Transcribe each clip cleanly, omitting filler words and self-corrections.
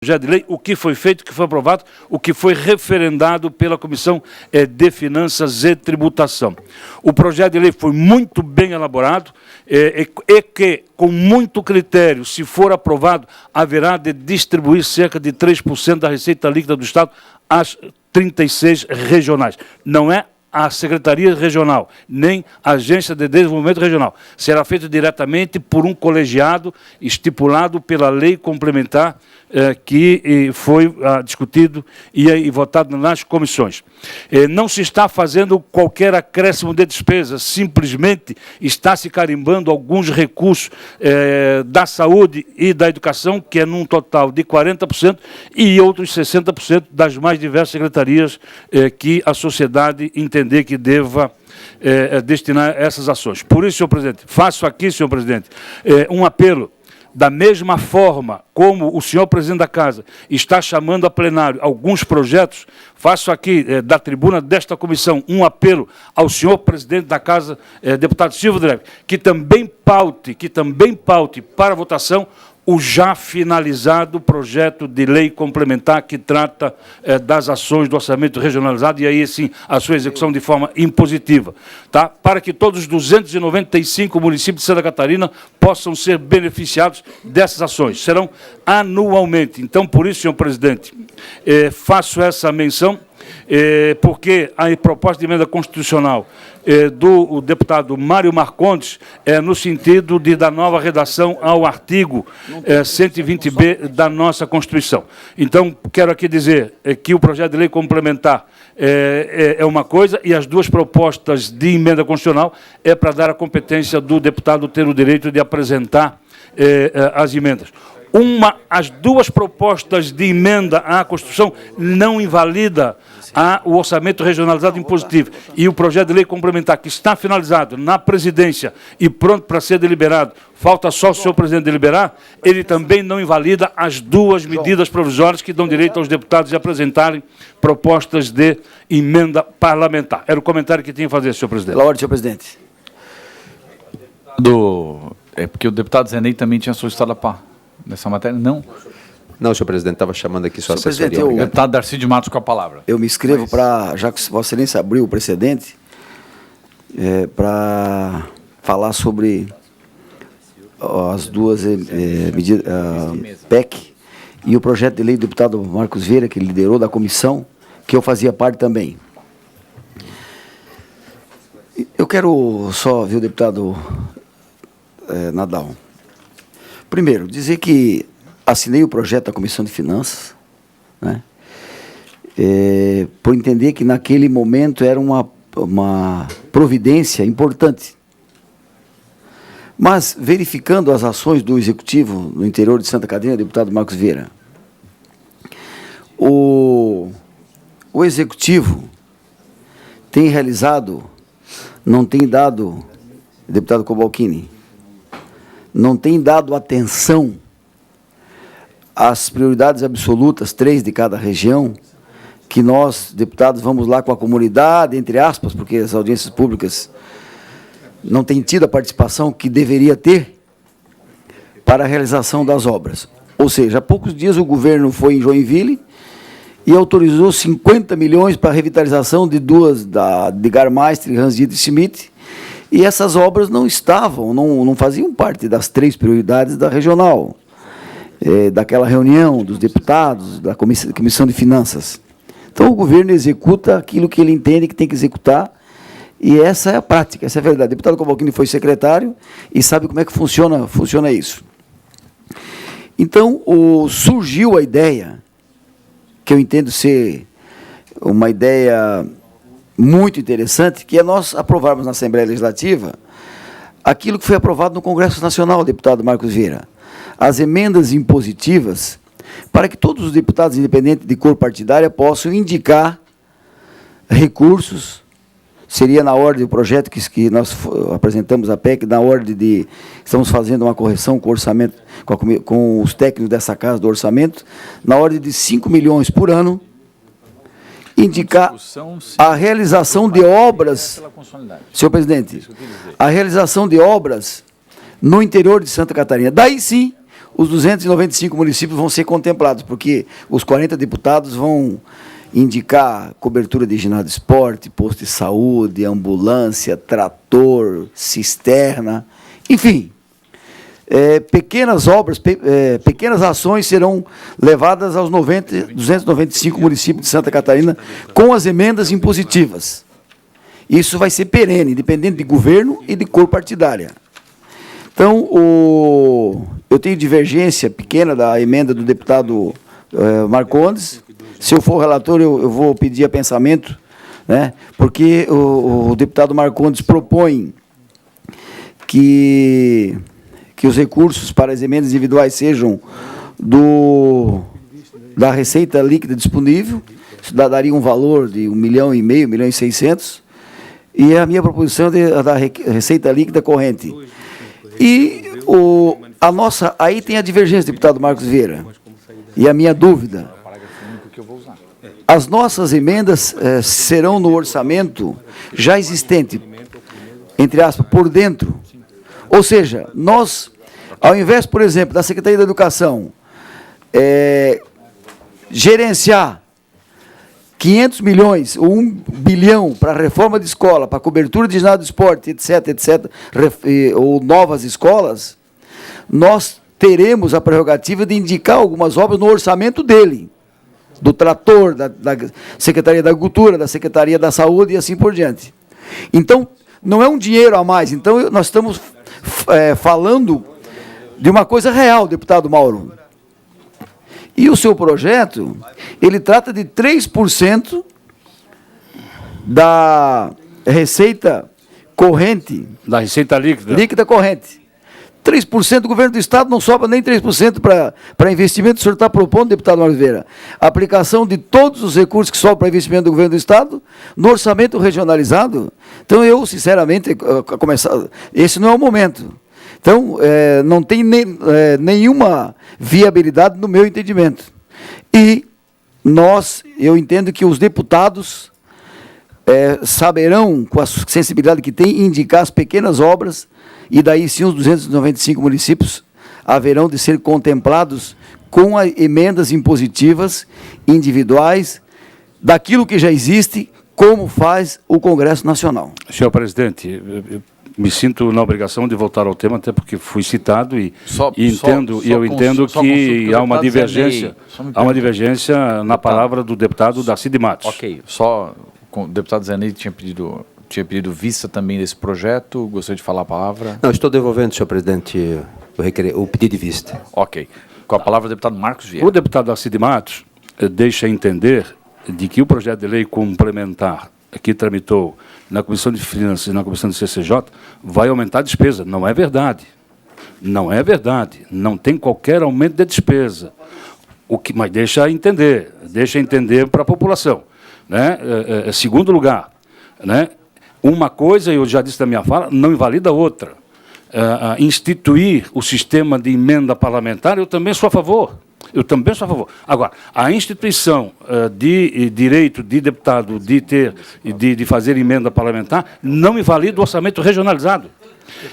projeto de lei, o que foi feito, o que foi aprovado, o que foi referendado pela Comissão de Finanças e Tributação. O projeto de lei foi muito bem elaborado e que, com muito critério, se for aprovado, haverá de distribuir cerca de 3% da receita líquida do Estado às 36 regionais. Não é a Secretaria Regional, nem a Agência de Desenvolvimento Regional. Será feito diretamente por um colegiado estipulado pela lei complementar que foi discutido e votado nas comissões. Não se está fazendo qualquer acréscimo de despesas, simplesmente está se carimbando alguns recursos da saúde e da educação, que é num total de 40%, e outros 60% das mais diversas secretarias que a sociedade entender que deva destinar essas ações. Por isso, senhor presidente, faço aqui, senhor presidente, um apelo. Da mesma forma como o senhor presidente da Casa está chamando a plenário alguns projetos, faço aqui, da tribuna desta comissão, um apelo ao senhor presidente da Casa, deputado Silvio Dreve, que também paute para votação o já finalizado projeto de lei complementar que trata das ações do orçamento regionalizado e aí, sim, a sua execução de forma impositiva, tá? Para que todos os 295 municípios de Santa Catarina possam ser beneficiados dessas ações. Serão anualmente. Então, por isso, senhor presidente, faço essa menção, porque a proposta de emenda constitucional do deputado Mário Marcondes no sentido de dar nova redação ao artigo 120b da nossa Constituição. Então, quero aqui dizer que o projeto de lei complementar é uma coisa e as duas propostas de emenda constitucional é para dar a competência do deputado ter o direito de apresentar as emendas. As duas propostas de emenda à Constituição não invalida o orçamento regionalizado impositivo e o projeto de lei complementar que está finalizado na presidência e pronto para ser deliberado, falta só o senhor presidente deliberar, ele também não invalida as duas medidas provisórias que dão direito aos deputados de apresentarem propostas de emenda parlamentar. Era o comentário que tinha a fazer, senhor presidente. Pela ordem, senhor presidente. Porque o deputado Zenei também tinha solicitado nessa matéria, não? Não, senhor presidente, estava chamando aqui sua Senhor assessoria. presidente, O deputado Darcy de Matos com a palavra. Eu me inscrevo para, já que Vossa Excelência abriu o precedente, para falar sobre as duas medidas, PEC e o projeto de lei do deputado Marcos Vieira, que liderou da comissão, que eu fazia parte também. Eu quero só, viu, deputado Nadal, primeiro, dizer que assinei o projeto da Comissão de Finanças, né, por entender que naquele momento era uma providência importante. Mas, verificando as ações do Executivo no interior de Santa Catarina, deputado Marcos Vieira, o Executivo tem realizado, não tem dado, deputado Cobalcini, não tem dado atenção às prioridades absolutas, 3 de cada região, que nós, deputados, vamos lá com a comunidade, entre aspas, porque as audiências públicas não têm tido a participação que deveria ter para a realização das obras. Ou seja, há poucos dias o governo foi em Joinville e autorizou 50 milhões para a revitalização de duas, da Garmeister e Hans-Dietrich Schmidt, e essas obras não estavam, não faziam parte das 3 prioridades da regional, daquela reunião dos deputados, da Comissão de Finanças. Então, o governo executa aquilo que ele entende que tem que executar, e essa é a prática, essa é a verdade. O deputado Cobalcini foi secretário e sabe como é que funciona isso. Então, surgiu a ideia, que eu entendo ser uma ideia muito interessante, que é nós aprovarmos na Assembleia Legislativa aquilo que foi aprovado no Congresso Nacional, deputado Marcos Vieira, as emendas impositivas, para que todos os deputados, independente de cor partidária, possam indicar recursos. Seria na ordem do projeto que nós apresentamos a PEC, na ordem de... Estamos fazendo uma correção com o orçamento, com os técnicos dessa casa do orçamento, na ordem de 5 milhões por ano, indicar a realização de obras... Senhor presidente, a realização de obras no interior de Santa Catarina. Daí sim, os 295 municípios vão ser contemplados, porque os 40 deputados vão indicar cobertura de ginásio de esporte, posto de saúde, ambulância, trator, cisterna, enfim. Pequenas obras, pequenas ações serão levadas aos 295 municípios de Santa Catarina com as emendas impositivas. Isso vai ser perene, independente de governo e de cor partidária. Então, eu tenho divergência pequena da emenda do deputado Marcondes. Se eu for relator, eu vou pedir a pensamento, né, porque o deputado Marcondes propõe que os recursos para as emendas individuais sejam da receita líquida disponível, isso daria um valor de 1,5 milhão, 1,6 milhão, e a minha proposição é da receita líquida corrente. E aí tem a divergência, deputado Marcos Vieira, e a minha dúvida. As nossas emendas serão no orçamento já existente, entre aspas, por dentro. Ou seja, nós, ao invés, por exemplo, da Secretaria da Educação, gerenciar 500 milhões ou 1 bilhão para a reforma de escola, para a cobertura de ginásio de esporte, etc., ou novas escolas, nós teremos a prerrogativa de indicar algumas obras no orçamento dele, do trator, da Secretaria da Agricultura, da Secretaria da Saúde e assim por diante. Então, não é um dinheiro a mais. Então, nós estamos falando de uma coisa real, deputado Mauro. E o seu projeto, ele trata de 3% da receita corrente. Da receita líquida. Líquida corrente. 3% do governo do Estado não sobra nem 3% para investimento. O senhor está propondo, deputado Oliveira, a aplicação de todos os recursos que sobram para investimento do governo do Estado no orçamento regionalizado. Então, eu, sinceramente, esse não é o momento. Então, não tem nenhuma viabilidade no meu entendimento. E eu entendo que os deputados saberão, com a sensibilidade que têm, indicar as pequenas obras, e daí sim os 295 municípios haverão de ser contemplados com emendas impositivas individuais daquilo que já existe, como faz o Congresso Nacional. Senhor presidente, eu me sinto na obrigação de voltar ao tema, até porque fui citado e entendo que há uma divergência na palavra do deputado Darcy de Matos. Ok, o deputado Zenei tinha pedido vista também desse projeto, gostaria de falar a palavra. Não, estou devolvendo, senhor presidente, o pedido de vista. Ok. Com a palavra o deputado Marcos Vieira. O deputado Darcy de Matos deixa entender de que o projeto de lei complementar que tramitou na Comissão de Finanças e na Comissão do CCJ vai aumentar a despesa. Não é verdade. Não é verdade. Não tem qualquer aumento de despesa. Mas deixa entender para a população. Né? Segundo lugar, né? Uma coisa, eu já disse na minha fala, não invalida a outra. Instituir o sistema de emenda parlamentar, eu também sou a favor. Agora, a instituição de direito de deputado de fazer emenda parlamentar não invalida o orçamento regionalizado.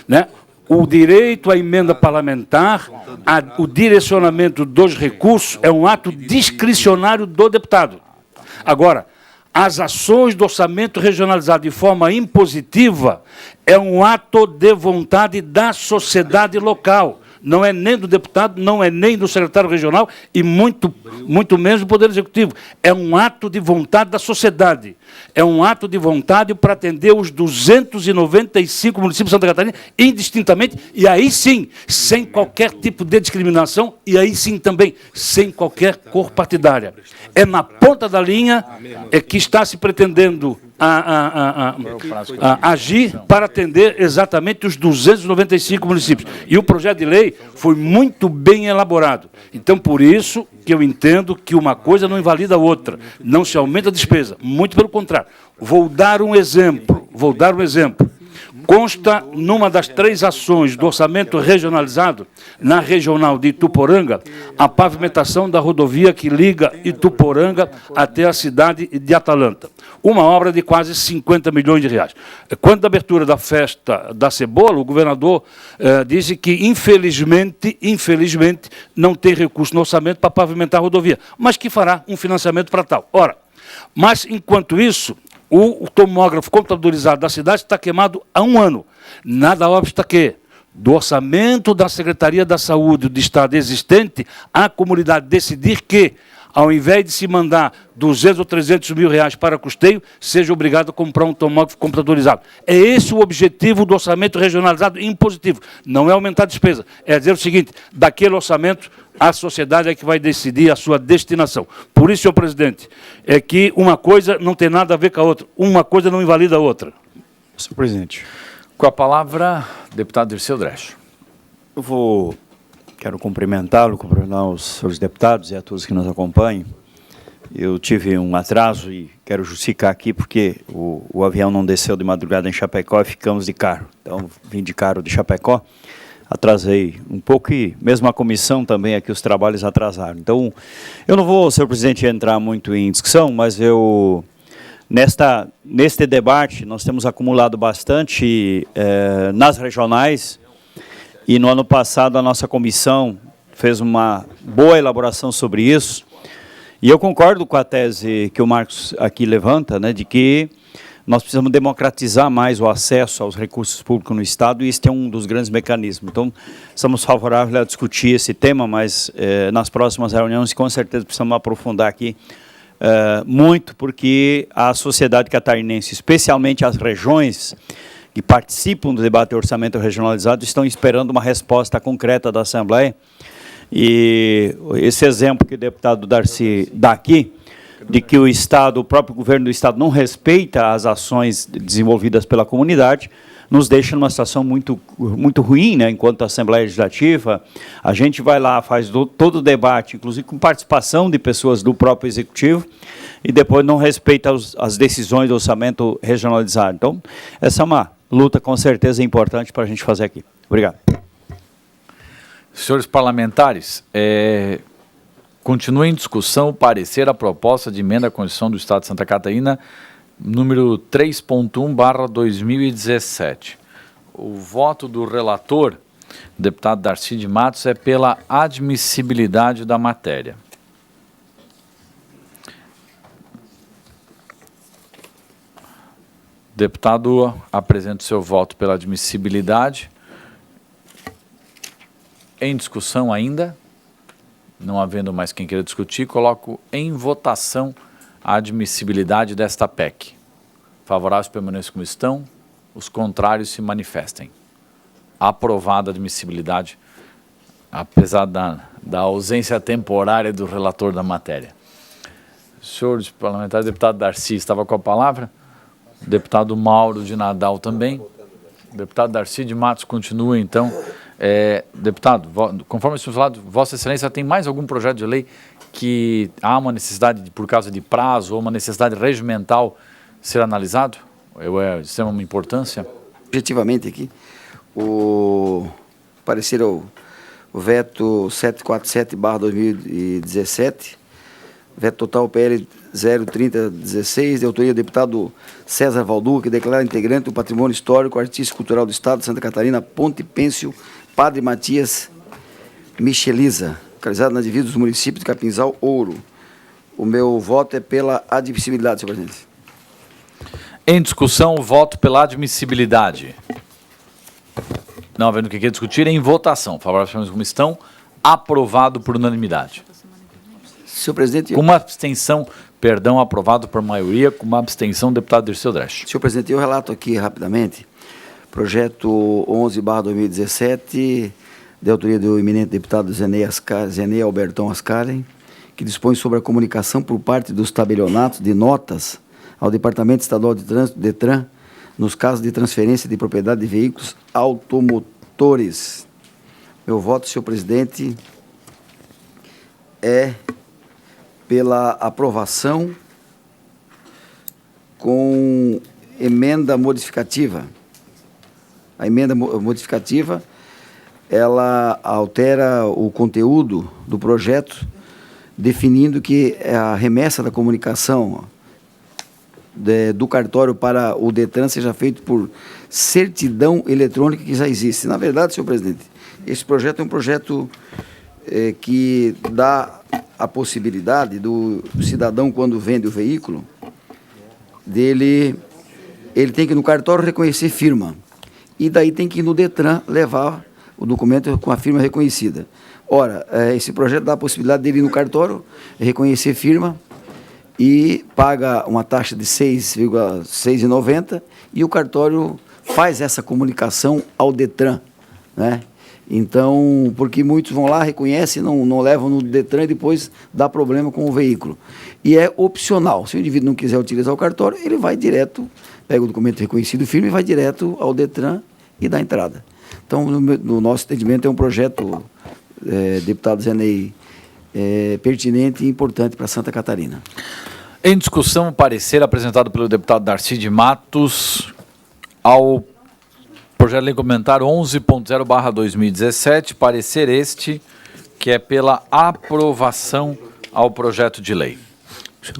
Né? O direito à emenda parlamentar, o direcionamento dos recursos é um ato discricionário do deputado. Agora, as ações do orçamento regionalizado de forma impositiva é um ato de vontade da sociedade local. Não é nem do deputado, não é nem do secretário regional e muito menos do Poder Executivo. É um ato de vontade da sociedade. É um ato de vontade para atender os 295 municípios de Santa Catarina indistintamente, e aí sim, sem qualquer tipo de discriminação, e aí sim também, sem qualquer cor partidária. É na ponta da linha que está se pretendendo agir para atender exatamente os 295 municípios. E o projeto de lei foi muito bem elaborado. Então, por isso que eu entendo que uma coisa não invalida a outra. Não se aumenta a despesa. Muito pelo contrário. Vou dar um exemplo. Consta numa das 3 ações do orçamento regionalizado, na regional de Ituporanga, a pavimentação da rodovia que liga Ituporanga até a cidade de Atalanta. Uma obra de quase 50 milhões de reais. Quando a abertura da festa da cebola, o governador disse que, infelizmente, não tem recurso no orçamento para pavimentar a rodovia, mas que fará um financiamento para tal. Ora, mas, enquanto isso, o tomógrafo computadorizado da cidade está queimado há 1 ano. Nada obsta que, do orçamento da Secretaria da Saúde do Estado existente, a comunidade decidir que, ao invés de se mandar 200 ou 300 mil reais para custeio, seja obrigado a comprar um tomógrafo computadorizado. É esse o objetivo do orçamento regionalizado impositivo. Não é aumentar a despesa. É dizer o seguinte, daquele orçamento, a sociedade é que vai decidir a sua destinação. Por isso, senhor presidente, é que uma coisa não tem nada a ver com a outra. Uma coisa não invalida a outra. Senhor presidente. Com a palavra, deputado Dirceu Dresch. Quero cumprimentar os senhores deputados e a todos que nos acompanham. Eu tive um atraso e quero justificar aqui porque o avião não desceu de madrugada em Chapecó e ficamos de carro. Então, vim de carro de Chapecó, atrasei um pouco e mesmo a comissão também aqui, os trabalhos atrasaram. Então, eu não vou, senhor presidente, entrar muito em discussão, mas neste debate nós temos acumulado bastante nas regionais. E no ano passado a nossa comissão fez uma boa elaboração sobre isso. E eu concordo com a tese que o Marcos aqui levanta, né, de que nós precisamos democratizar mais o acesso aos recursos públicos no Estado, e este é um dos grandes mecanismos. Então, estamos favoráveis a discutir esse tema, mas nas próximas reuniões, com certeza, precisamos aprofundar aqui muito, porque a sociedade catarinense, especialmente as regiões que participam do debate de orçamento regionalizado, estão esperando uma resposta concreta da Assembleia. E esse exemplo que o deputado Darcy dá aqui, de que o Estado, o próprio governo do Estado não respeita as ações desenvolvidas pela comunidade, nos deixa numa situação muito ruim, né? Enquanto Assembleia Legislativa, a gente vai lá, faz todo o debate, inclusive com participação de pessoas do próprio Executivo, e depois não respeita as decisões do orçamento regionalizado. Então, essa é uma luta, com certeza, importante para a gente fazer aqui. Obrigado. Senhores parlamentares, continua em discussão o parecer à proposta de emenda à Constituição do Estado de Santa Catarina, número 3.1/2017. O voto do relator, deputado Darcy de Matos, é pela admissibilidade da matéria. Deputado, apresenta o seu voto pela admissibilidade. Em discussão ainda, não havendo mais quem queira discutir, coloco em votação a admissibilidade desta PEC. Favoráveis permaneçam como estão, os contrários se manifestem. Aprovada a admissibilidade, apesar da ausência temporária do relator da matéria. Senhores parlamentares, deputado Darcy estava com a palavra. Deputado Mauro de Nadal também. Deputado Darcy de Matos continua, então. Deputado, conforme o senhor falado, Vossa Excelência tem mais algum projeto de lei que há uma necessidade, por causa de prazo, ou uma necessidade regimental ser analisado? É de extrema importância? Objetivamente aqui, o parecer o veto 747/2017, veto total PL 03016, de autoria do deputado César Valduca, que declara integrante do patrimônio histórico, artístico e cultural do Estado de Santa Catarina, Ponte Pêncio, Padre Matias Michelisa, localizado na divisa dos municípios de Capinzal, Ouro. O meu voto é pela admissibilidade, senhor presidente. Em discussão, o voto pela admissibilidade. Não havendo o que discutir, em votação. Favoráveis como estão, aprovado por unanimidade. Senhor presidente... Com uma abstenção, perdão, aprovado por maioria, com uma abstenção, deputado Dirceu Dresch. Senhor presidente, eu relato aqui rapidamente, projeto 11/2017, de autoria do eminente deputado Zenei Albertão Ascaren, que dispõe sobre a comunicação por parte dos tabelionatos de notas ao Departamento Estadual de Trânsito, DETRAN, nos casos de transferência de propriedade de veículos automotores. Meu voto, senhor presidente, é pela aprovação com emenda modificativa. a emenda modificativa, ela altera o conteúdo do projeto, definindo que a remessa da comunicação do cartório para o DETRAN seja feito por certidão eletrônica que já existe. Na verdade, senhor presidente, esse projeto é um projeto que dá a possibilidade do cidadão, quando vende o veículo, ele tem que ir no cartório reconhecer firma, e daí tem que ir no DETRAN levar o documento com a firma reconhecida. Ora, esse projeto dá a possibilidade dele ir no cartório, reconhecer firma, e paga uma taxa de 6,690, e o cartório faz essa comunicação ao DETRAN, né? Então, porque muitos vão lá, reconhecem, não levam no DETRAN e depois dá problema com o veículo. E é opcional. Se o indivíduo não quiser utilizar o cartório, ele vai direto, pega o documento reconhecido firme e vai direto ao DETRAN e dá entrada. Então, no nosso entendimento, é um projeto, deputado Zé Ney, pertinente e importante para Santa Catarina. Em discussão, o parecer apresentado pelo deputado Darcy de Matos ao projeto de lei complementar 11.0/2017, parecer este que é pela aprovação ao projeto de lei.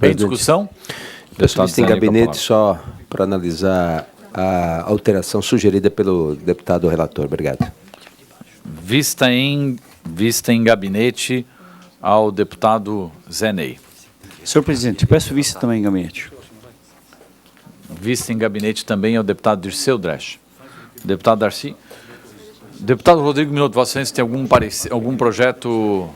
Em discussão? Eu solicito em gabinete só para analisar a alteração sugerida pelo deputado relator. Obrigado. Vista em gabinete ao deputado Zé Ney. Senhor presidente, peço vista também em gabinete. Vista em gabinete também ao deputado Dirceu Dresch. Deputado Darcy. Deputado Rodrigo Minotto, Vossa Excelência tem algum projeto?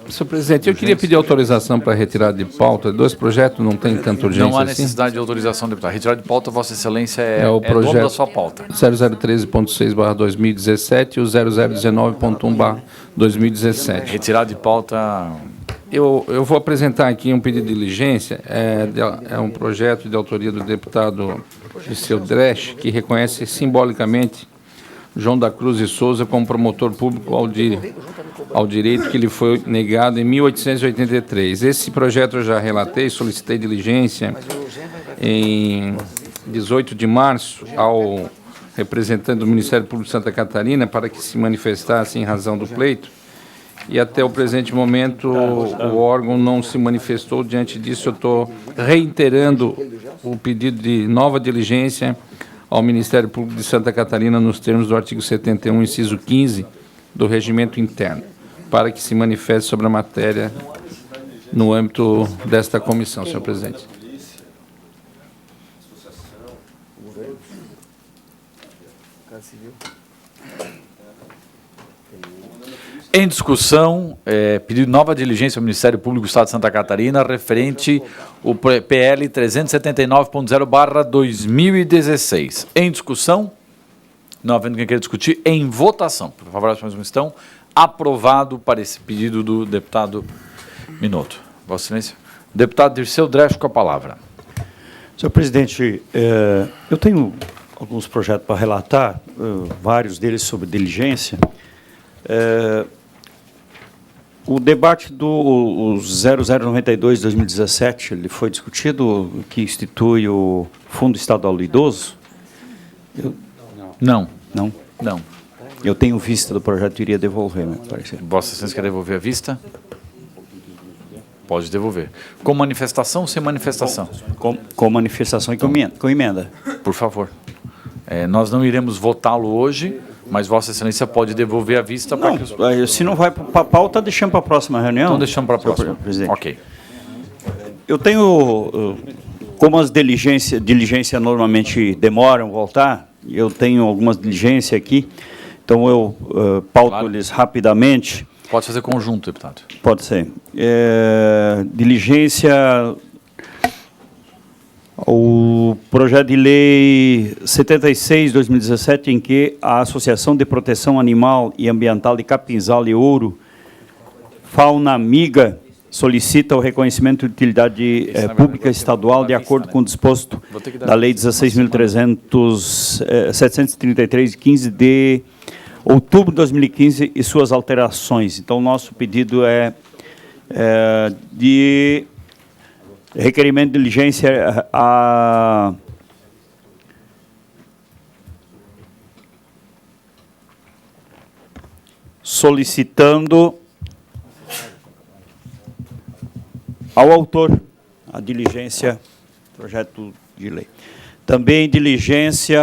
Senhor presidente, eu queria pedir autorização para retirada de pauta. Dois projetos, não tem tanta urgência Não há assim? necessidade de autorização, deputado. Retirada de pauta, Vossa Excelência é o dono projeto da sua pauta. 0013.6/2017 e o 0019.1/2017. Retirada de pauta. Eu vou apresentar aqui um pedido de diligência, é um projeto de autoria do deputado Dirceu Dresch, que reconhece simbolicamente João da Cruz de Souza como promotor público ao direito que lhe foi negado em 1883. Esse projeto eu já relatei, solicitei diligência em 18 de março ao representante do Ministério Público de Santa Catarina para que se manifestasse em razão do pleito. E até o presente momento o órgão não se manifestou. Diante disso, eu estou reiterando o pedido de nova diligência ao Ministério Público de Santa Catarina nos termos do artigo 71, inciso 15 do Regimento Interno, para que se manifeste sobre a matéria no âmbito desta comissão, senhor presidente. Em discussão, pedido de nova diligência ao Ministério Público do Estado de Santa Catarina, referente ao PL 379.0/2016. Em discussão, não havendo quem queira discutir, em votação. Por favor, a próxima questão. Aprovado para esse pedido do deputado Minotto. Vossa Excelência. Deputado Dirceu Dresch, com a palavra. Senhor presidente, eu tenho alguns projetos para relatar, vários deles sobre diligência. O debate do 0092 de 2017, ele foi discutido, que institui o Fundo Estadual do Idoso? Não. Não? Não. Eu tenho vista do projeto e iria devolver, meu parecer. Vossa Excelência quer devolver a vista? Pode devolver. Com manifestação ou sem manifestação? Com manifestação e com emenda. Por favor. Nós não iremos votá-lo hoje, mas Vossa Excelência pode devolver a vista para que os... Se não vai para a pauta, deixamos para a próxima reunião. Então deixamos para a próxima. Senhor presidente. Ok. Eu tenho, como as diligências normalmente demoram a voltar, eu tenho algumas diligências aqui, então eu pauto-lhes rapidamente. Pode fazer conjunto, deputado. Pode ser. Diligência, o projeto de lei 76/2017, em que a Associação de Proteção Animal e Ambiental de Capinzal e Ouro, Fauna Amiga, solicita o reconhecimento de utilidade pública estadual de acordo com o disposto da Lei 16.733, de 15 de outubro de 2015 e suas alterações. Então, nosso pedido é de requerimento de diligência solicitando ao autor a diligência do projeto de lei. Também diligência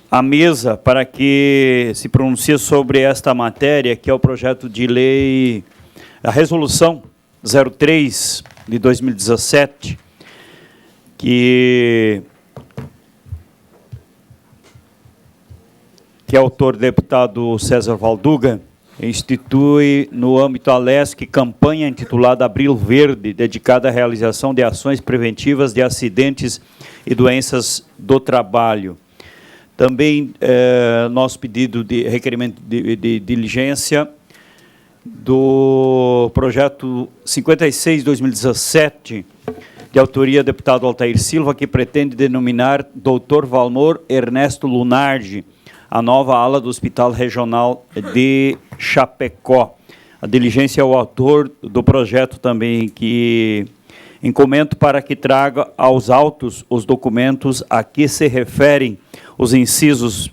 à mesa para que se pronuncie sobre esta matéria, que é o projeto de lei, a resolução 03 de 2017, que é autor do deputado César Valduga, institui no âmbito ALESC campanha intitulada Abril Verde, dedicada à realização de ações preventivas de acidentes e doenças do trabalho. Também nosso pedido de requerimento de diligência do projeto 56/2017, de autoria do deputado Altair Silva, que pretende denominar Dr. Valmor Ernesto Lunardi a nova ala do Hospital Regional de Chapecó. A diligência é o autor do projeto também, que encomendo para que traga aos autos os documentos a que se referem os incisos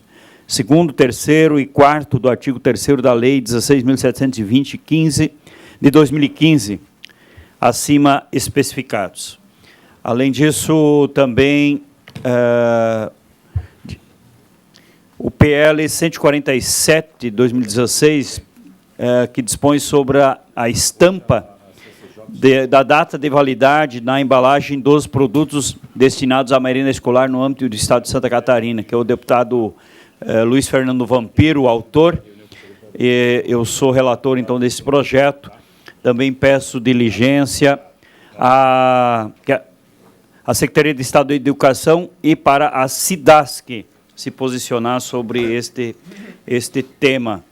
2º, 3º e 4º do artigo 3º da Lei 16.720/15 de 2015, acima especificados. Além disso, também o PL 147, 2016, que dispõe sobre a estampa da data de validade na embalagem dos produtos destinados à merenda escolar no âmbito do Estado de Santa Catarina, que é o deputado Luiz Fernando Vampiro, o autor. Eu sou relator, então, desse projeto. Também peço diligência à Secretaria de Estado de Educação e para a SIDASC se posicionar sobre este tema.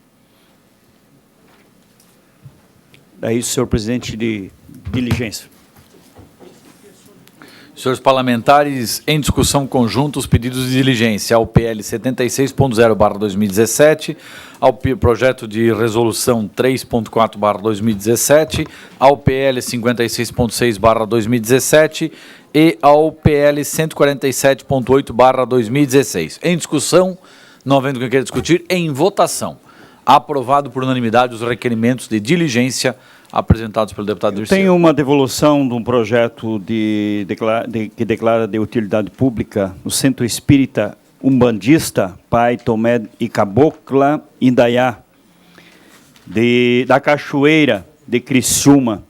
É isso, senhor presidente, de diligência. Senhores parlamentares, em discussão conjunta os pedidos de diligência ao PL 76.0/2017, ao projeto de resolução 3.4/2017, ao PL 56.6/2017 e ao PL 147.8/2016. Em discussão, não havendo quem queira discutir, em votação. Aprovado por unanimidade os requerimentos de diligência apresentados pelo deputado Dirceu. Tem uma devolução de um projeto que declara de utilidade pública no Centro Espírita Umbandista Pai Tomé e Cabocla Indaiá, da Cachoeira de Criciúma.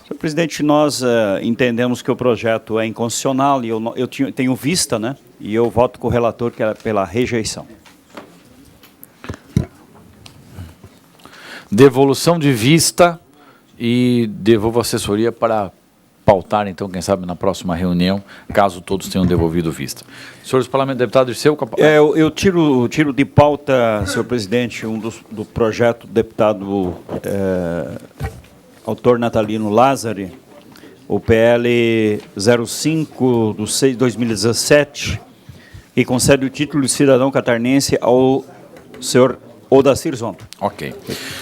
Senhor presidente, nós entendemos que o projeto é inconstitucional e eu tenho vista, né? E eu voto com o relator que é pela rejeição. Devolução de vista e devolvo a assessoria para pautar, então, quem sabe, na próxima reunião, caso todos tenham devolvido vista. Senhores parlamentares, deputado Dirceu... Eu tiro de pauta, senhor presidente, do projeto do deputado autor Natalino Lázari, o PL 05 de 6 de 2017, que concede o título de cidadão catarinense ao senhor Odacir Zonta. Ok.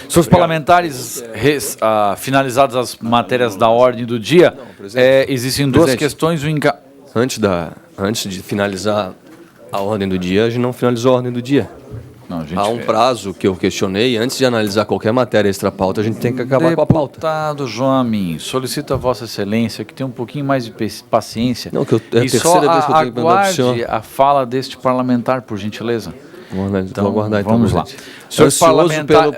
Senhores parlamentares, finalizadas as matérias da ordem do dia, existem duas questões. Antes de finalizar a ordem do dia, a gente não finalizou a ordem do dia. Não, há um prazo que eu questionei, antes de analisar qualquer matéria extra-pauta, a gente tem que acabar com a pauta. Deputado Joamin, solicito a Vossa Excelência que tenha um pouquinho mais de paciência. Não, que é a terceira vez que eu tenho que mandar para o senhor. A fala deste parlamentar, por gentileza. Então, vou aguardar, então, vamos lá. Ansioso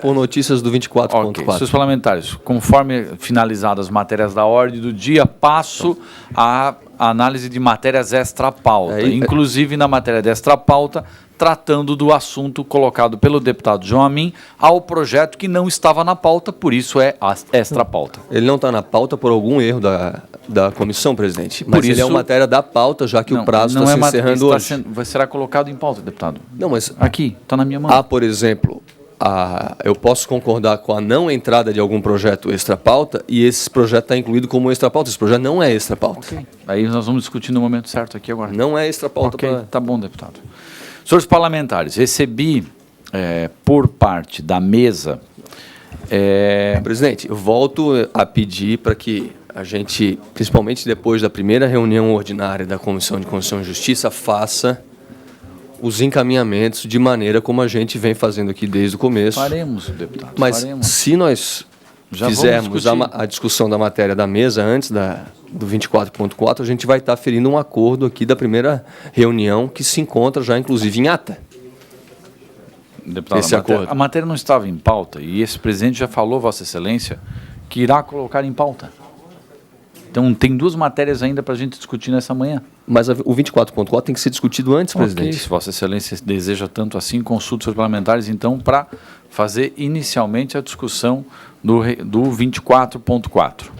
por notícias do 24.4. Okay. Senhores parlamentares, conforme finalizadas as matérias da ordem do dia, passo à análise de matérias extra-pauta. Inclusive, na matéria de extra-pauta, tratando do assunto colocado pelo deputado Joamin ao projeto que não estava na pauta, por isso é extra-pauta. Ele não está na pauta por algum erro da comissão, presidente. Mas ele é uma matéria da pauta, já que o prazo está se encerrando hoje. Será colocado em pauta, deputado? Não, mas... Aqui, está na minha mão. Por exemplo, eu posso concordar com a não entrada de algum projeto extra-pauta e esse projeto está incluído como extra-pauta. Esse projeto não é extra-pauta. Okay. Aí nós vamos discutir no momento certo aqui agora. Não é extra-pauta. Ok, tá bom, deputado. Senhores parlamentares, recebi por parte da mesa... Presidente, eu volto a pedir para que a gente, principalmente depois da primeira reunião ordinária da Comissão de Constituição e Justiça, faça os encaminhamentos de maneira como a gente vem fazendo aqui desde o começo. Faremos, deputado. Mas faremos. se nós Já vamos fizermos discutir. a discussão da matéria da mesa antes do 24.4, a gente vai estar ferindo um acordo aqui da primeira reunião que se encontra já, inclusive, em ata. Deputado, esse acordo. a matéria não estava em pauta e esse presidente já falou, Vossa Excelência, que irá colocar em pauta. Então, tem 2 matérias ainda para a gente discutir nessa manhã. Mas o 24.4 tem que ser discutido antes, presidente. Ok, se Vossa Excelência deseja tanto assim, consulte os parlamentares, então, para fazer inicialmente a discussão do 24.4.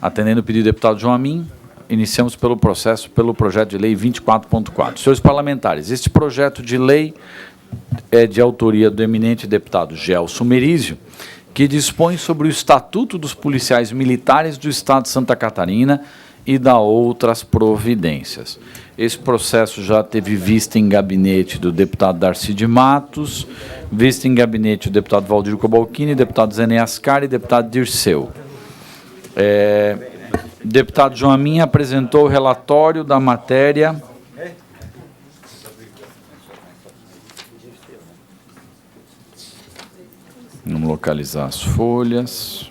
Atendendo o pedido do deputado João Amin, iniciamos pelo projeto de lei 24.4. Senhores parlamentares, este projeto de lei é de autoria do eminente deputado Gelson Merizio, que dispõe sobre o Estatuto dos Policiais Militares do Estado de Santa Catarina e da outras providências. Esse processo já teve vista em gabinete do deputado Darcy de Matos, vista em gabinete do deputado Valdir Cobalcini, deputado Zené Ascar e deputado Dirceu. Deputado João Amin apresentou o relatório da matéria. Vamos localizar as folhas.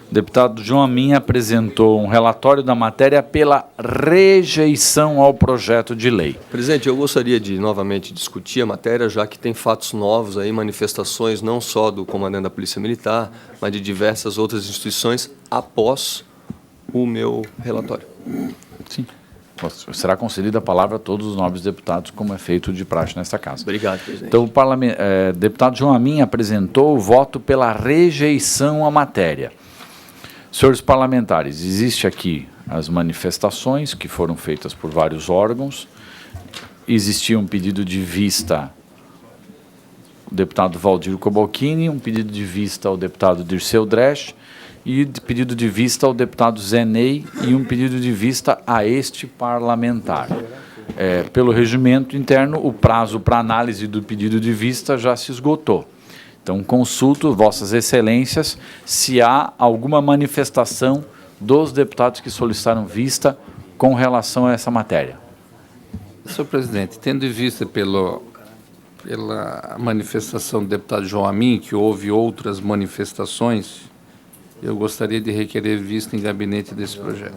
O deputado João Amin apresentou um relatório da matéria pela rejeição ao projeto de lei. Presidente, eu gostaria de novamente discutir a matéria, já que tem fatos novos aí, manifestações não só do comandante da Polícia Militar, mas de diversas outras instituições após o meu relatório. Sim. Será concedida a palavra a todos os nobres deputados, como é feito de praxe nesta casa. Obrigado, presidente. Então, o deputado João Amin apresentou o voto pela rejeição à matéria. Senhores parlamentares, existe aqui as manifestações que foram feitas por vários órgãos. Existia um pedido de vista ao deputado Valdir Cobalcini, um pedido de vista ao deputado Dirceu Dresch, e pedido de vista ao deputado Zenei e um pedido de vista a este parlamentar. Pelo regimento interno, o prazo para análise do pedido de vista já se esgotou. Então, consulto Vossas Excelências se há alguma manifestação dos deputados que solicitaram vista com relação a essa matéria. Senhor presidente, tendo em vista pela manifestação do deputado João Amin, que houve outras manifestações, eu gostaria de requerer vista em gabinete desse projeto.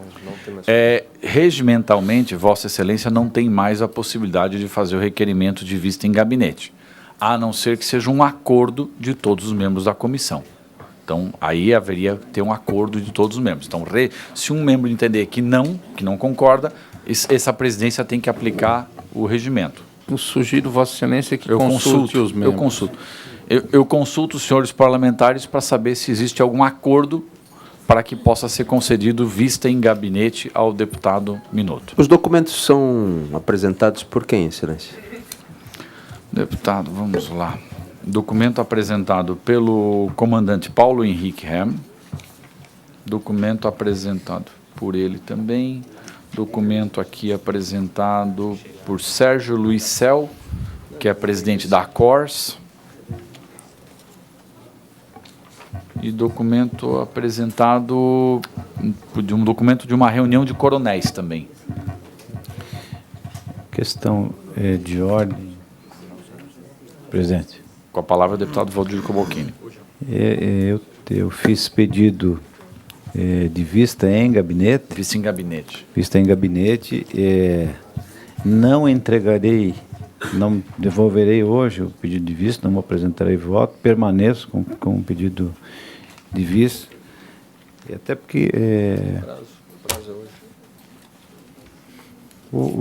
Regimentalmente, Vossa Excelência não tem mais a possibilidade de fazer o requerimento de vista em gabinete, a não ser que seja um acordo de todos os membros da comissão. Então, aí haveria que ter um acordo de todos os membros. Então, se um membro entender que não concorda, essa presidência tem que aplicar o regimento. Eu sugiro, Vossa Excelência, que consulte os membros. Eu consulto os senhores parlamentares para saber se existe algum acordo para que possa ser concedido vista em gabinete ao deputado Minotto. Os documentos são apresentados por quem, Excelência? Deputado, vamos lá. Documento apresentado pelo comandante Paulo Henrique Hem. Documento apresentado por ele também. Documento aqui apresentado por Sérgio Luiz Cel, que é presidente da CORS. E documento apresentado, um documento de uma reunião de coronéis também. Questão de ordem, presidente. Com a palavra o deputado Valdir Cobalcini. Eu fiz pedido de vista em gabinete. Vista em gabinete. Vista em gabinete. Não entregarei, não devolverei hoje o pedido de vista, não apresentarei voto, permaneço com o pedido de vista, até porque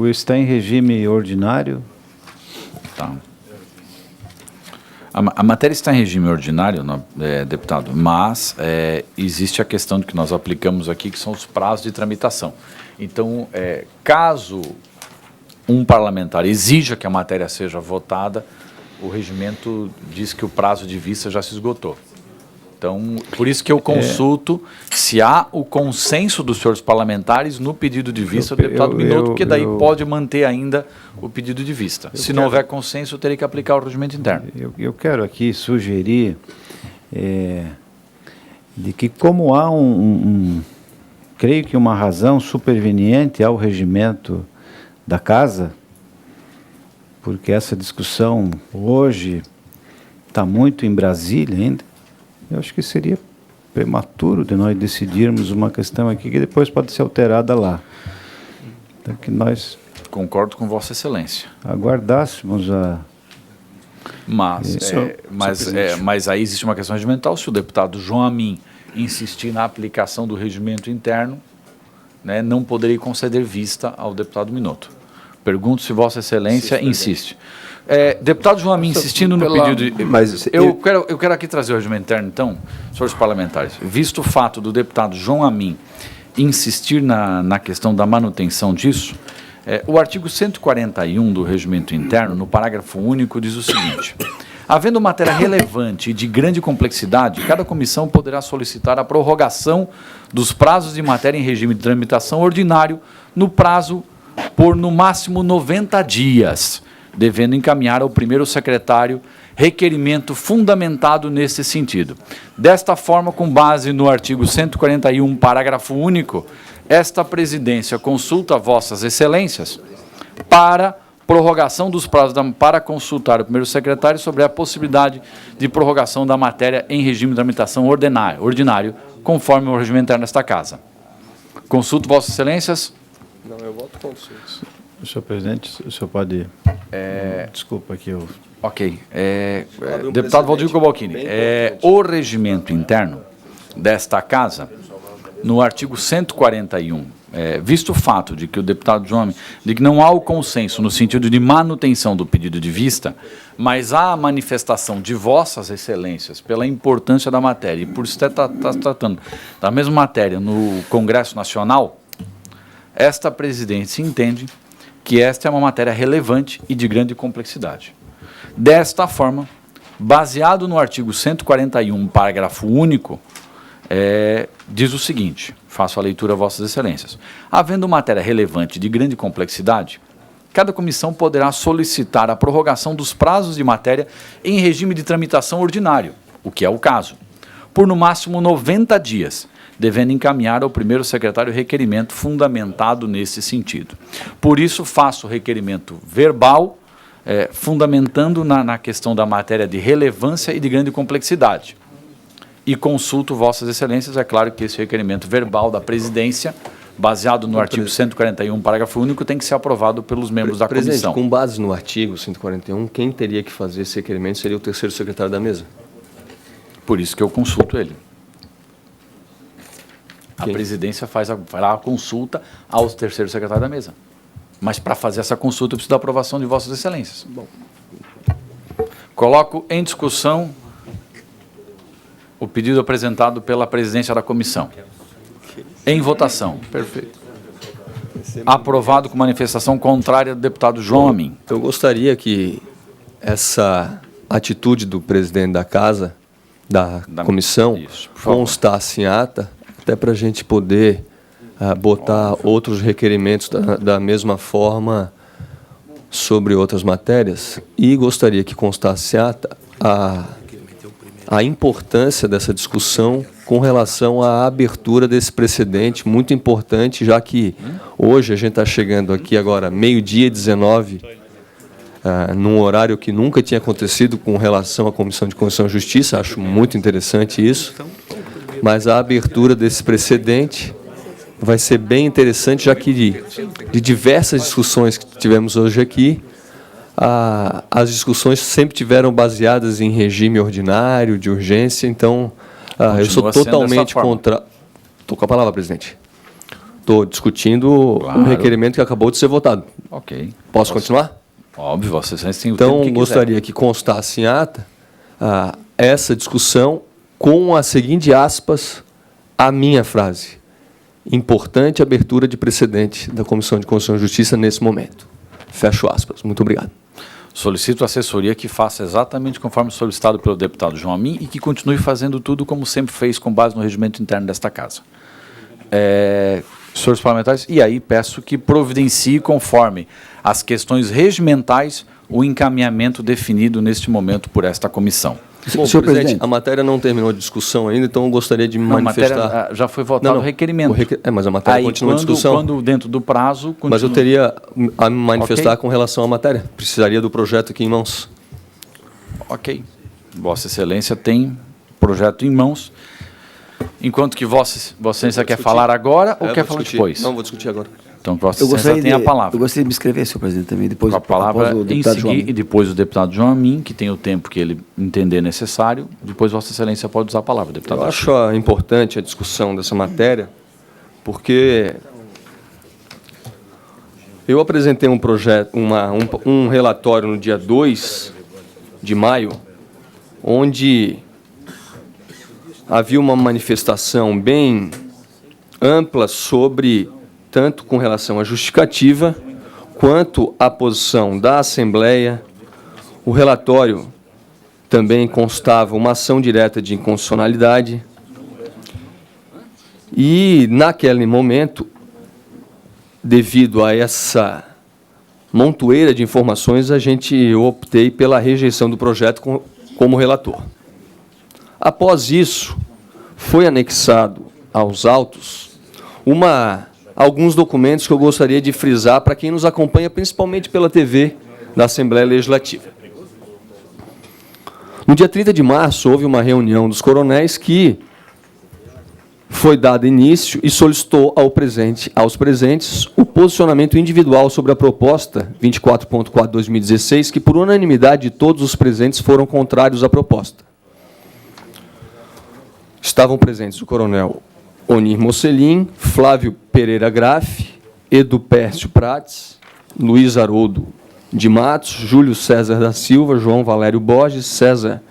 está em regime ordinário. Tá. A matéria está em regime ordinário, deputado, mas existe a questão que nós aplicamos aqui, que são os prazos de tramitação. Então, caso um parlamentar exija que a matéria seja votada, o regimento diz que o prazo de vista já se esgotou. Então, por isso que eu consulto se há o consenso dos senhores parlamentares no pedido de vista do deputado Minotto, porque daí pode manter ainda o pedido de vista. Se não houver consenso, eu terei que aplicar o regimento interno. Eu quero aqui sugerir de que, como há creio que uma razão superveniente ao regimento da Casa, porque essa discussão hoje está muito em Brasília ainda, eu acho que seria prematuro de nós decidirmos uma questão aqui que depois pode ser alterada lá. Então, que nós... Concordo com Vossa Excelência. Aguardássemos a... Mas aí existe uma questão regimental. Se o deputado João Amin insistir na aplicação do regimento interno, né, não poderei conceder vista ao deputado Minotto. Pergunto se Vossa Excelência insiste. Deputado João Amin, insistindo no pedido de... Mas eu quero aqui trazer o regimento interno, então, senhores parlamentares. Visto o fato do deputado João Amin insistir na questão da manutenção disso, o artigo 141 do regimento interno, no parágrafo único, diz o seguinte: havendo matéria relevante e de grande complexidade, cada comissão poderá solicitar a prorrogação dos prazos de matéria em regime de tramitação ordinário no prazo por, no máximo, 90 dias, devendo encaminhar ao primeiro secretário requerimento fundamentado nesse sentido. Desta forma, com base no artigo 141, parágrafo único, esta presidência consulta Vossas Excelências para prorrogação dos prazos para consultar o primeiro secretário sobre a possibilidade de prorrogação da matéria em regime de tramitação ordinário, conforme o regimento interno desta Casa. Consulto Vossas Excelências. Não, eu voto contra isso. Senhor presidente, o senhor pode... Desculpa que eu... Ok. Deputado Valdir Cobalcini, o regimento interno desta Casa, no artigo 141, visto o fato de que o deputado João, de que não há o consenso no sentido de manutenção do pedido de vista, mas há a manifestação de Vossas Excelências pela importância da matéria e por estar tratando da mesma matéria no Congresso Nacional, esta presidência entende que esta é uma matéria relevante e de grande complexidade. Desta forma, baseado no artigo 141, parágrafo único, diz o seguinte, faço a leitura a Vossas Excelências: havendo matéria relevante de grande complexidade, cada comissão poderá solicitar a prorrogação dos prazos de matéria em regime de tramitação ordinário, o que é o caso, por no máximo 90 dias, devendo encaminhar ao primeiro secretário requerimento fundamentado nesse sentido. Por isso, faço o requerimento verbal, fundamentando na questão da matéria de relevância e de grande complexidade. E consulto Vossas Excelências, é claro que esse requerimento verbal da presidência, baseado no artigo 141, parágrafo único, tem que ser aprovado pelos membros da comissão. Com base no artigo 141, quem teria que fazer esse requerimento seria o terceiro secretário da mesa. Por isso que eu consulto ele. A presidência fará a consulta ao terceiro secretário da mesa. Mas para fazer essa consulta eu preciso da aprovação de Vossas Excelências. Bom. Coloco em discussão o pedido apresentado pela presidência da comissão. Em votação. Perfeito. Aprovado com manifestação contrária do deputado João Amin. Eu gostaria que essa atitude do presidente da Casa, da comissão, constasse em ata, até para a gente poder botar outros requerimentos da mesma forma sobre outras matérias. E gostaria que constasse em ata a importância dessa discussão com relação à abertura desse precedente, muito importante, já que hoje a gente está chegando aqui agora, 12h19, num horário que nunca tinha acontecido com relação à Comissão de Constituição e Justiça, acho muito interessante isso, mas a abertura desse precedente vai ser bem interessante, já que de diversas discussões que tivemos hoje aqui, as discussões sempre tiveram baseadas em regime ordinário, de urgência, então eu sou totalmente contra... Estou com a palavra, presidente. Estou discutindo o requerimento que acabou de ser votado. Ok. Posso continuar? Óbvio, vocês têm o então, tempo que gostaria que constasse em ata essa discussão com a seguinte aspas, a minha frase. Importante abertura de precedente da Comissão de Constituição e Justiça nesse momento. Fecho aspas. Muito obrigado. Solicito à assessoria que faça exatamente conforme solicitado pelo deputado João Amin e que continue fazendo tudo como sempre fez, com base no regimento interno desta casa. Senhores parlamentares, e aí peço que providencie conforme as questões regimentais o encaminhamento definido neste momento por esta comissão. Bom, Senhor presidente, presidente. a matéria não terminou a discussão ainda, então eu gostaria de manifestar... A matéria já foi votado o requerimento. Mas a matéria Aí, continua em discussão. quando dentro do prazo... Continua. Mas eu teria a me manifestar Ok. com relação à matéria. Precisaria do projeto aqui em mãos. Ok. Vossa Excelência tem projeto em mãos. Enquanto que Vossa Excelência quer falar agora ou quer vou falar discutir. depois? Não, vou discutir agora. Então, Vossa Eu Excelência gostaria, tem a palavra. eu gostaria de me inscrever, senhor presidente, também, depois, Com a palavra após o em deputado João. seguida, e depois o deputado João Amin, que tem o tempo que ele entender necessário. Depois Vossa Excelência pode usar a palavra, deputado. Eu acho importante a discussão dessa matéria, porque eu apresentei um projeto, um relatório no dia 2 de maio, onde havia uma manifestação bem ampla sobre, tanto com relação à justificativa, quanto à posição da Assembleia. O relatório também constava uma ação direta de inconstitucionalidade. E, naquele momento, devido a essa montoeira de informações, eu optei pela rejeição do projeto como relator. Após isso, foi anexado aos autos alguns documentos que eu gostaria de frisar para quem nos acompanha, principalmente pela TV da Assembleia Legislativa. No dia 30 de março, houve uma reunião dos coronéis que foi dado início e solicitou aos presentes o posicionamento individual sobre a proposta 24.4/2016, que, por unanimidade de todos os presentes, foram contrários à proposta. Estavam presentes o coronel Onir Mocelin, Flávio Pereira Graff, Edu Pércio Prates, Luiz Haroldo de Matos, Júlio César da Silva, João Valério Borges, César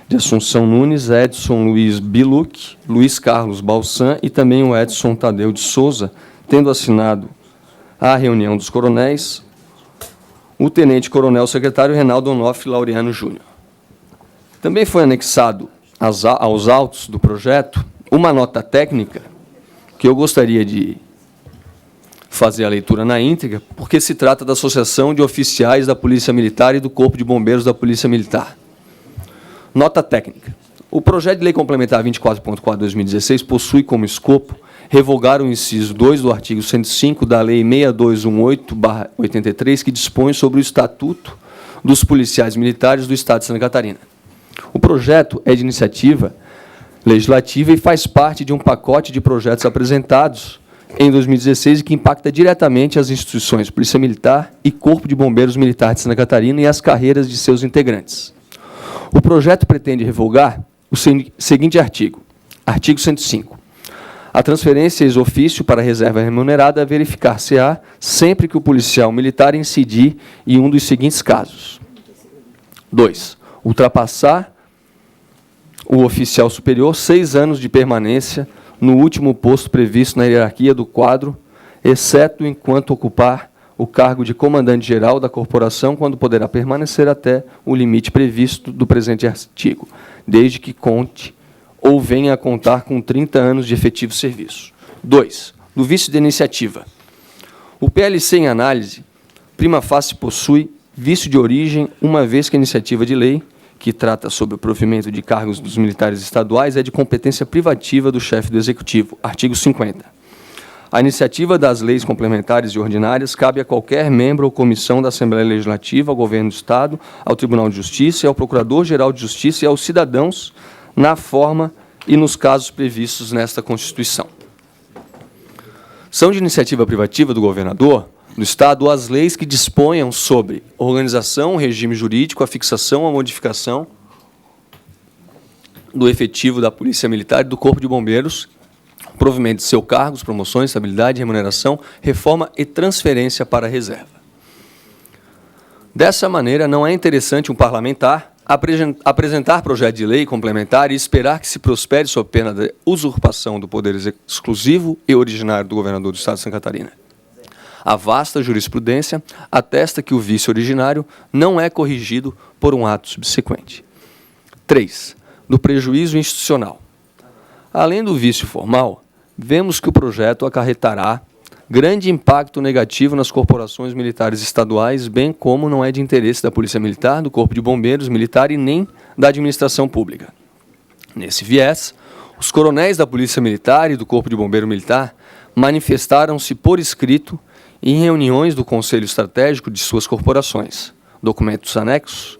de Assunção Nunes, Edson Luiz Biluc, Luiz Carlos Balsan e também o Edson Tadeu de Souza, tendo assinado a reunião dos coronéis o tenente-coronel secretário Reinaldo Onofre Laureano Júnior. Também foi anexado aos autos do projeto uma nota técnica que eu gostaria de fazer a leitura na íntegra, porque se trata da Associação de Oficiais da Polícia Militar e do Corpo de Bombeiros da Polícia Militar. Nota técnica. O projeto de lei complementar 24.4/2016 possui como escopo revogar o inciso 2 do artigo 105 da Lei 6218/83, que dispõe sobre o Estatuto dos Policiais Militares do Estado de Santa Catarina. O projeto é de iniciativa legislativa e faz parte de um pacote de projetos apresentados em 2016 e que impacta diretamente as instituições Polícia Militar e Corpo de Bombeiros Militar de Santa Catarina e as carreiras de seus integrantes. O projeto pretende revogar o seguinte artigo. Artigo 105. A transferência ex ofício para a reserva remunerada verificar-se-á sempre que o policial militar incidir em um dos seguintes casos. 2. Ultrapassar o oficial superior 6 anos de permanência no último posto previsto na hierarquia do quadro, exceto enquanto ocupar o cargo de comandante-geral da corporação, quando poderá permanecer até o limite previsto do presente artigo, desde que conte ou venha a contar com 30 anos de efetivo serviço. 2. No vício de iniciativa. O PLC em análise, prima facie possui vício de origem, uma vez que a iniciativa de lei, que trata sobre o provimento de cargos dos militares estaduais, é de competência privativa do chefe do Executivo. Artigo 50. A iniciativa das leis complementares e ordinárias cabe a qualquer membro ou comissão da Assembleia Legislativa, ao Governo do Estado, ao Tribunal de Justiça, ao Procurador-Geral de Justiça e aos cidadãos, na forma e nos casos previstos nesta Constituição. São de iniciativa privativa do governador do Estado as leis que disponham sobre organização, regime jurídico, a fixação, a modificação do efetivo da Polícia Militar e do Corpo de Bombeiros, provimento de seus cargos, promoções, estabilidade, remuneração, reforma e transferência para a reserva. Dessa maneira, não é interessante um parlamentar apresentar projeto de lei complementar e esperar que se prospere sob pena de usurpação do poder exclusivo e originário do governador do Estado de Santa Catarina. A vasta jurisprudência atesta que o vício originário não é corrigido por um ato subsequente. 3. Do prejuízo institucional. Além do vício formal, vemos que o projeto acarretará grande impacto negativo nas corporações militares estaduais, bem como não é de interesse da Polícia Militar, do Corpo de Bombeiros Militar e nem da administração pública. Nesse viés, os coronéis da Polícia Militar e do Corpo de Bombeiro Militar manifestaram-se por escrito em reuniões do Conselho Estratégico de suas corporações, documentos anexos,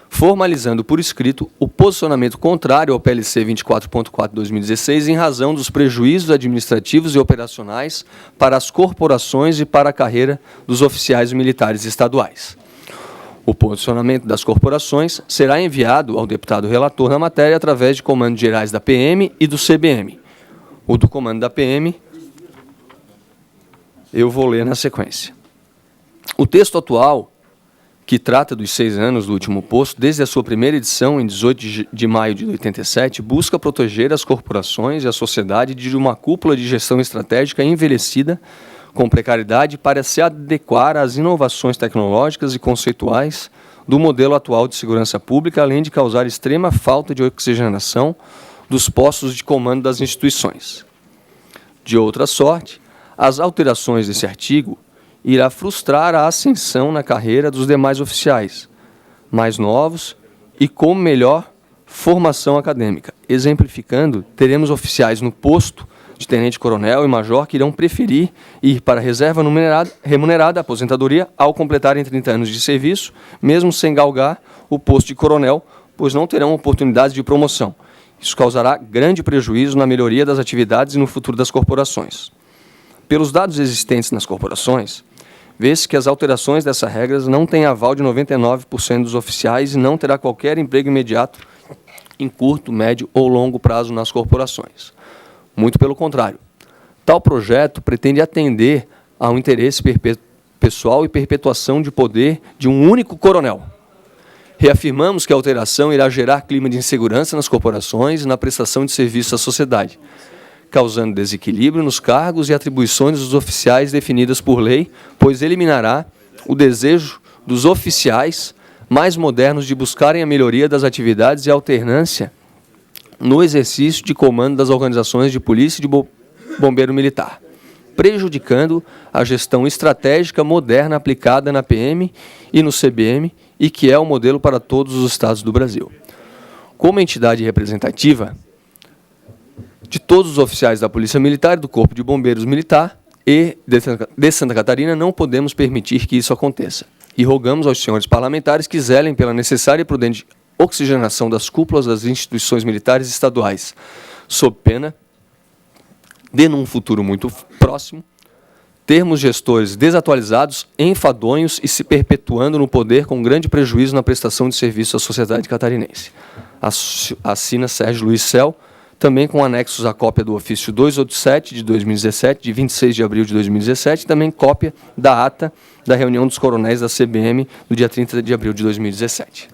formalizando por escrito o posicionamento contrário ao PLC 24.4/2016 em razão dos prejuízos administrativos e operacionais para as corporações e para a carreira dos oficiais militares estaduais. O posicionamento das corporações será enviado ao deputado relator na matéria através de comandos gerais da PM e do CBM. O do comando da PM eu vou ler na sequência. O texto atual, que trata dos 6 anos do último posto, desde a sua primeira edição, em 18 de maio de 87, busca proteger as corporações e a sociedade de uma cúpula de gestão estratégica envelhecida com precariedade para se adequar às inovações tecnológicas e conceituais do modelo atual de segurança pública, além de causar extrema falta de oxigenação dos postos de comando das instituições. De outra sorte, as alterações desse artigo irá frustrar a ascensão na carreira dos demais oficiais, mais novos e com melhor formação acadêmica. Exemplificando, teremos oficiais no posto de tenente-coronel e major que irão preferir ir para a reserva remunerada, aposentadoria, ao completarem 30 anos de serviço, mesmo sem galgar o posto de coronel, pois não terão oportunidade de promoção. Isso causará grande prejuízo na melhoria das atividades e no futuro das corporações. Pelos dados existentes nas corporações, vê-se que as alterações dessas regras não têm aval de 99% dos oficiais e não terá qualquer emprego imediato em curto, médio ou longo prazo nas corporações. Muito pelo contrário. Tal projeto pretende atender ao interesse pessoal e perpetuação de poder de um único coronel. Reafirmamos que a alteração irá gerar clima de insegurança nas corporações e na prestação de serviço à sociedade, causando desequilíbrio nos cargos e atribuições dos oficiais definidas por lei, pois eliminará o desejo dos oficiais mais modernos de buscarem a melhoria das atividades e alternância no exercício de comando das organizações de polícia e de bombeiro militar, prejudicando a gestão estratégica moderna aplicada na PM e no CBM e que é o modelo para todos os estados do Brasil. Como entidade representativa de todos os oficiais da Polícia Militar e do Corpo de Bombeiros Militar e de Santa Catarina, não podemos permitir que isso aconteça. E rogamos aos senhores parlamentares que zelem pela necessária e prudente oxigenação das cúpulas das instituições militares estaduais, sob pena de, num futuro muito próximo, termos gestores desatualizados, enfadonhos e se perpetuando no poder com grande prejuízo na prestação de serviço à sociedade catarinense. Assina Sérgio Luiz Cel, também com anexos à cópia do ofício 287 de 2017, de 26 de abril de 2017, também cópia da ata da reunião dos coronéis da CBM do dia 30 de abril de 2017.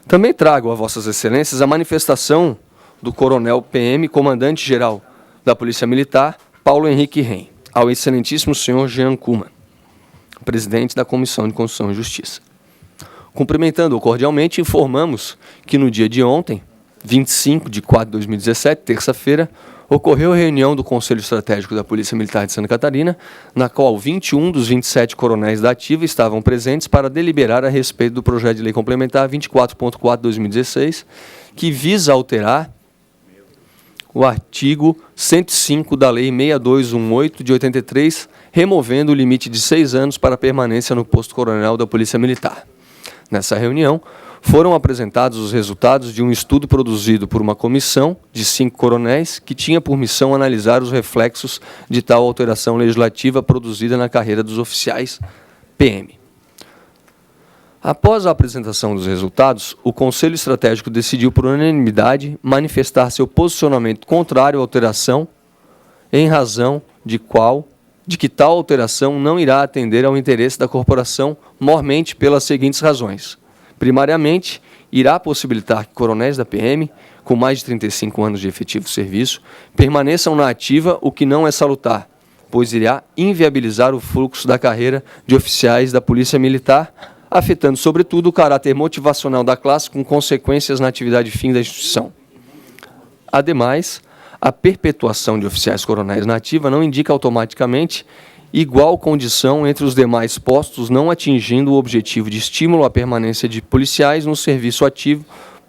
Também trago a vossas excelências a manifestação do coronel PM, comandante-geral da Polícia Militar, Paulo Henrique Reim, ao excelentíssimo senhor Jean Kuhlmann, presidente da Comissão de Constituição e Justiça. Cumprimentando-o cordialmente, informamos que no dia de ontem, 25 de 4 de 2017, terça-feira, ocorreu a reunião do Conselho Estratégico da Polícia Militar de Santa Catarina, na qual 21 dos 27 coronéis da ativa estavam presentes para deliberar a respeito do projeto de lei complementar 24.4 de 2016, que visa alterar o artigo 105 da Lei 6218 de 83, removendo o limite de 6 anos para a permanência no posto coronel da Polícia Militar. Nessa reunião, foram apresentados os resultados de um estudo produzido por uma comissão de 5 coronéis que tinha por missão analisar os reflexos de tal alteração legislativa produzida na carreira dos oficiais PM. Após a apresentação dos resultados, o Conselho Estratégico decidiu por unanimidade manifestar seu posicionamento contrário à alteração, em razão de que tal alteração não irá atender ao interesse da corporação, mormente pelas seguintes razões. Primariamente, irá possibilitar que coronéis da PM, com mais de 35 anos de efetivo serviço, permaneçam na ativa, o que não é salutar, pois irá inviabilizar o fluxo da carreira de oficiais da Polícia Militar, afetando, sobretudo, o caráter motivacional da classe, com consequências na atividade fim da instituição. Ademais, a perpetuação de oficiais coronéis na ativa não indica automaticamente igual condição entre os demais postos, não atingindo o objetivo de estímulo à permanência de policiais no serviço ativo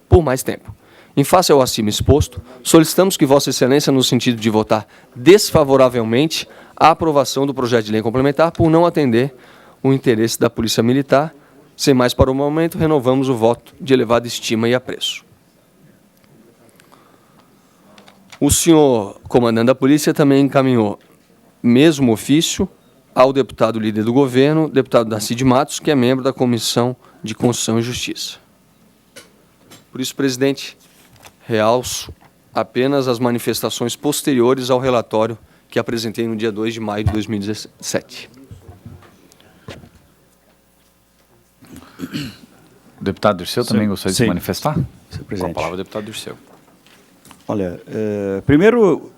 por mais tempo. Em face ao acima exposto, solicitamos que Vossa Excelência, no sentido de votar desfavoravelmente a aprovação do projeto de lei complementar por não atender o interesse da Polícia Militar. Sem mais para o momento, renovamos o voto de elevada estima e apreço. O senhor comandante da Polícia também encaminhou mesmo ofício ao deputado líder do governo, deputado Darcy de Matos, que é membro da Comissão de Constituição e Justiça. Por isso, presidente, realço apenas as manifestações posteriores ao relatório que apresentei no dia 2 de maio de 2017. O deputado Dirceu também gostaria de se manifestar? Senhor Com a presidente. palavra, deputado Dirceu. Olha, primeiro,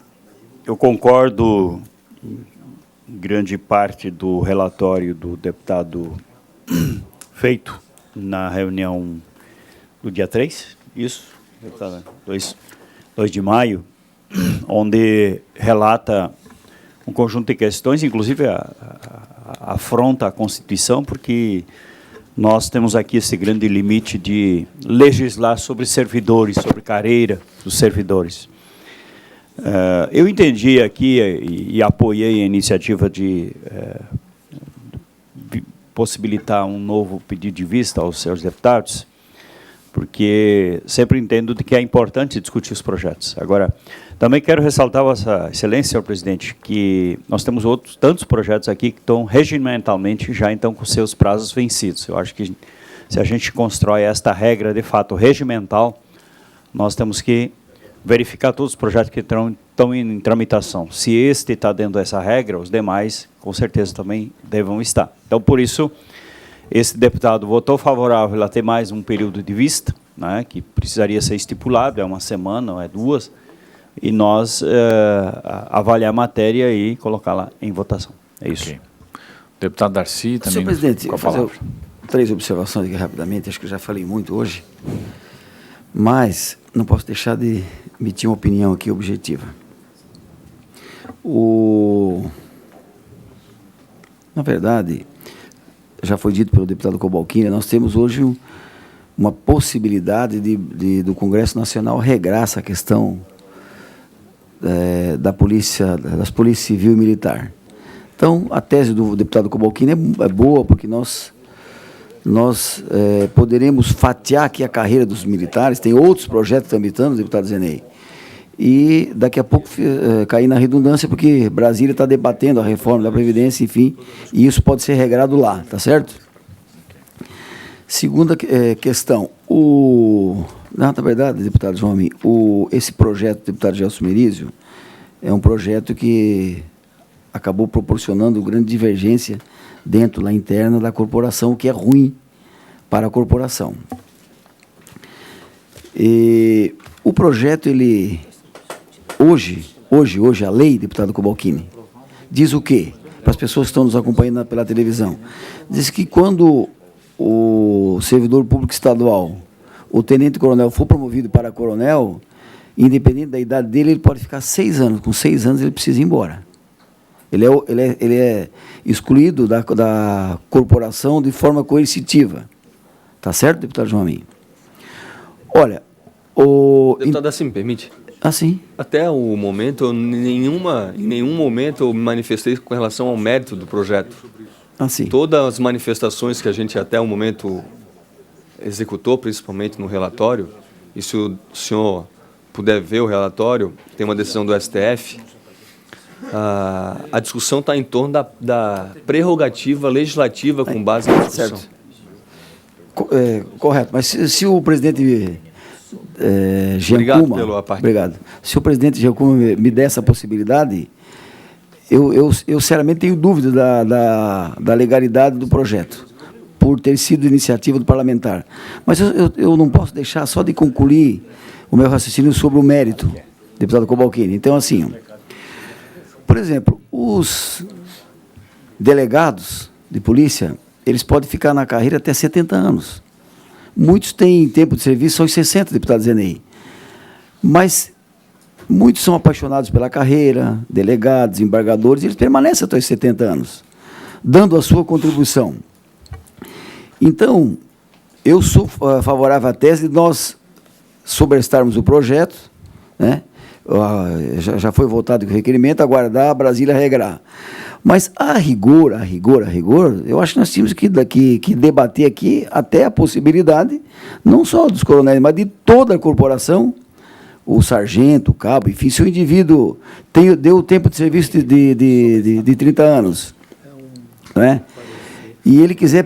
eu concordo em grande parte do relatório do deputado feito na reunião do dia 3, isso, deputado, 2 de maio, onde relata um conjunto de questões, inclusive afronta a Constituição, porque nós temos aqui esse grande limite de legislar sobre servidores, sobre carreira dos servidores. Eu entendi aqui e apoiei a iniciativa de possibilitar um novo pedido de vista aos seus deputados, porque sempre entendo de que é importante discutir os projetos. Agora, também quero ressaltar, Vossa Excelência, senhor presidente, que nós temos tantos projetos aqui que estão regimentalmente já então com seus prazos vencidos. Eu acho que se a gente constrói esta regra de fato regimental, nós temos que verificar todos os projetos que estão em tramitação. Se este está dentro dessa regra, os demais, com certeza, também devam estar. Então, por isso, esse deputado votou favorável a ter mais um período de vista, né, que precisaria ser estipulado, é 1 semana, ou é 2, e nós avaliar a matéria e colocá-la em votação. É isso. Okay. Deputado Darcy também. Senhor presidente, com a eu vou palavra. fazer 3 observações aqui rapidamente, acho que eu já falei muito hoje, mas não posso deixar de emitir uma opinião aqui objetiva. Na verdade, já foi dito pelo deputado Cobalcini, nós temos hoje uma possibilidade do Congresso Nacional regrar essa questão das polícias civil e militar. Então, a tese do deputado Cobalcini é boa, porque nós poderemos fatiar aqui a carreira dos militares, tem outros projetos tramitando, deputado Zenei, e daqui a pouco cair na redundância, porque Brasília está debatendo a reforma da Previdência, enfim, e isso pode ser regrado lá, tá certo? Segunda questão, na verdade, deputado João Amin, esse projeto do deputado Gelson Merizio é um projeto que acabou proporcionando grande divergência dentro, lá interna da corporação, o que é ruim para a corporação. E o projeto, ele, hoje, a lei, deputado Cobalcini, diz o quê? Para as pessoas que estão nos acompanhando pela televisão. Diz que quando o servidor público estadual, o tenente-coronel, for promovido para coronel, independente da idade dele, ele pode ficar 6 anos. Com 6 anos, ele precisa ir embora. Ele é excluído da corporação de forma coercitiva. Tá certo, deputado João Amin? Olha, Deputado, assim, me permite? Sim. Até o momento, em nenhum momento eu me manifestei com relação ao mérito do projeto. Sim. Todas as manifestações que a gente até o momento executou, principalmente no relatório, e se o senhor puder ver o relatório, tem uma decisão do STF, a discussão está em torno da prerrogativa legislativa com base na discussão. Certo. Correto, mas se o presidente Giancuma... Obrigado. Se o presidente Giancuma me der essa possibilidade, eu sinceramente tenho dúvida da legalidade do projeto, por ter sido iniciativa do parlamentar. Mas eu não posso deixar só de concluir o meu raciocínio sobre o mérito, deputado Cobalcini. Então, assim, por exemplo, Os delegados de polícia, eles podem ficar na carreira até 70 anos. Muitos têm tempo de serviço só os 60, deputado Zenei. Mas muitos são apaixonados pela carreira, delegados, embargadores, e eles permanecem até os 70 anos, dando a sua contribuição. Então, eu sou favorável à tese de nós sobrestarmos o projeto, né? Já foi votado o requerimento, aguardar a Brasília regrar. Mas, a rigor, eu acho que nós tínhamos que debater aqui até a possibilidade, não só dos coronéis, mas de toda a corporação, o sargento, o cabo, enfim, se o indivíduo deu o tempo de serviço de 30 anos, né? E ele quiser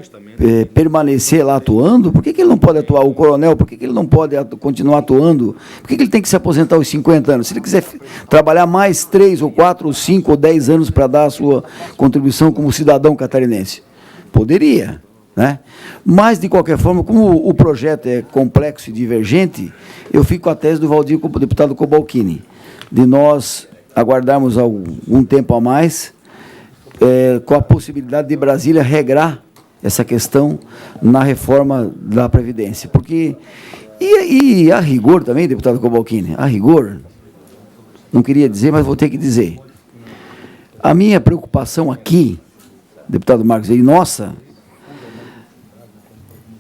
permanecer lá atuando, por que ele não pode atuar? O coronel, por que ele não pode continuar atuando? Por que ele tem que se aposentar aos 50 anos? Se ele quiser trabalhar mais 3 ou 4 ou 5 ou 10 anos para dar a sua contribuição como cidadão catarinense, poderia, né? Mas, de qualquer forma, como o projeto é complexo e divergente, eu fico com a tese do Valdir, deputado Cobalcini, de nós aguardarmos algum tempo a mais, com a possibilidade de Brasília regrar essa questão na reforma da Previdência. Porque, e a rigor também, deputado Cobalcini, a rigor, não queria dizer, mas vou ter que dizer, a minha preocupação aqui, deputado Marcos, e nossa,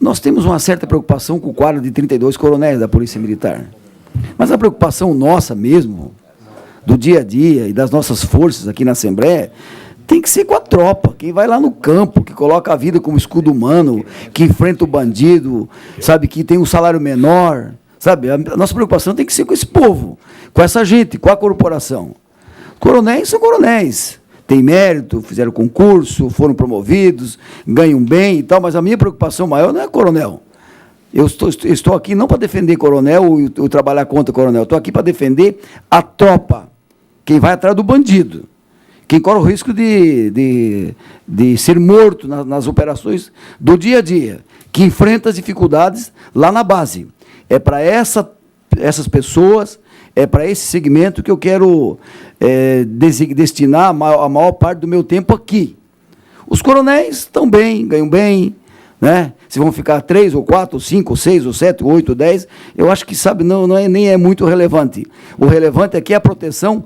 nós temos uma certa preocupação com o quadro de 32 coronéis da Polícia Militar. Mas a preocupação nossa mesmo, do dia a dia e das nossas forças aqui na Assembleia, tem que ser com a tropa, quem vai lá no campo, que coloca a vida como escudo humano, que enfrenta o bandido, sabe, que tem um salário menor, sabe? A nossa preocupação tem que ser com esse povo, com essa gente, com a corporação. Coronéis são coronéis, têm mérito, fizeram concurso, foram promovidos, ganham bem e tal, mas a minha preocupação maior não é coronel. Eu estou aqui não para defender coronel ou trabalhar contra coronel, estou aqui para defender a tropa, quem vai atrás do bandido, quem corre o risco de ser morto nas operações do dia a dia, que enfrenta as dificuldades lá na base. É para essas pessoas, é para esse segmento que eu quero destinar a maior parte do meu tempo aqui. Os coronéis estão bem, ganham bem, né? Se vão ficar 3 ou 4, ou 5, ou 6, ou 7, ou 8, ou 10, eu acho que, sabe, nem é muito relevante. O relevante aqui é a proteção